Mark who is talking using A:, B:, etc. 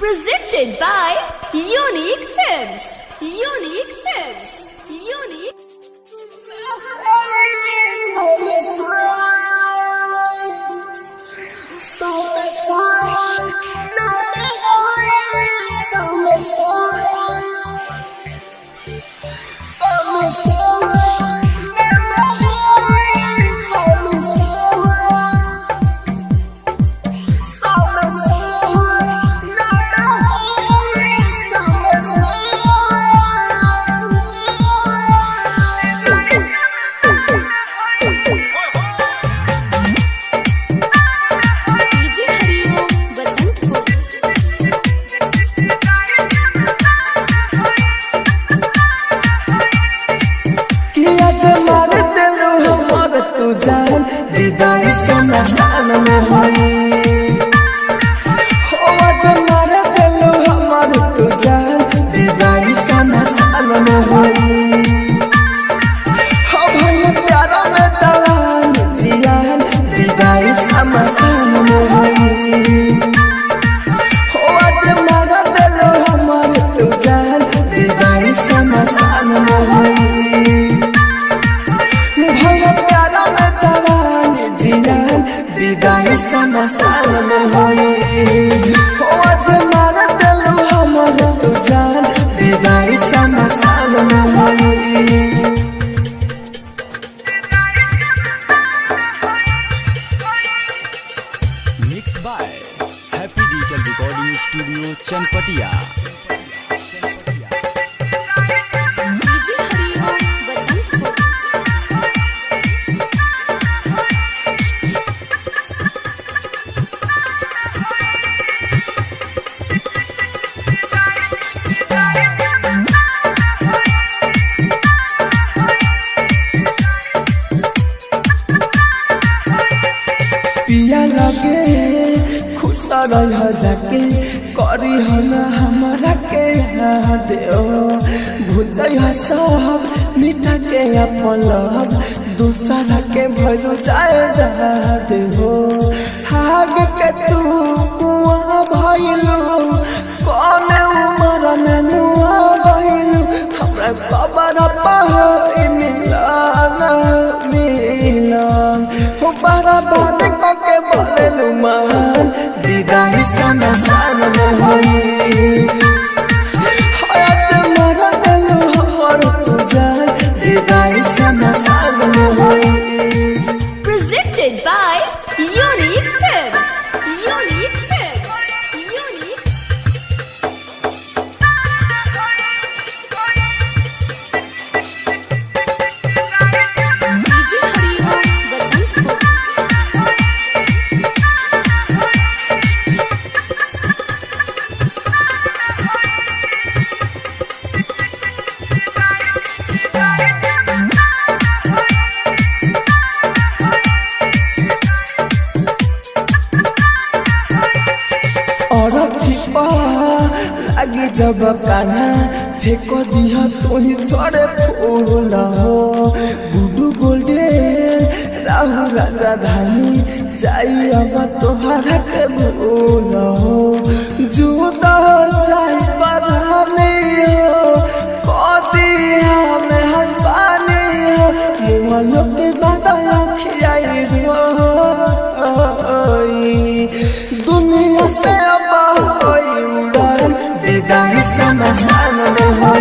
A: Presented by Unique Films. Unique Films. Unique.
B: समसान में होई हो जमार दिलो हमर तू जान विदाई समसान में होई हो भले प्यार में जवान जियान विदाई समसान में होई हो जमार दिलो हमर तू जान विदाई समसान में होई विदाई समसान में होई हो जमार दिलो हमर तू जान विदाई समसान में होई।
C: Mix by happy digital recording studio Chanpatia.
B: पिया लगे खुश रह जाके करी हन हमरा के याद भूल सब मीठा के अपन दूसरा के भर जाए दे हो हाग के तू कुआ भइलू कौन उम्र में मुआ भइलू हमरा कबर पर मिलन हो बर्बाद के बदलू मान विदाई समसान में होई मर दिलो हमर तू जान विदाई समसान में होई।
A: Presented by Unique Films. Unique Films. Unique. DJ Hariom Basantpur.
B: लगी जब कान्हा फेंको दिया तो ही थोड़े फूल हो गुडू गोल्डे राहु राजा धानी जाई अब तोहरा के भूल हो जुदा जाई परानी हो कदिया में हर पानी हो मुँह लोग बताया खियाई दुनिया से अब विदाई समसान में हो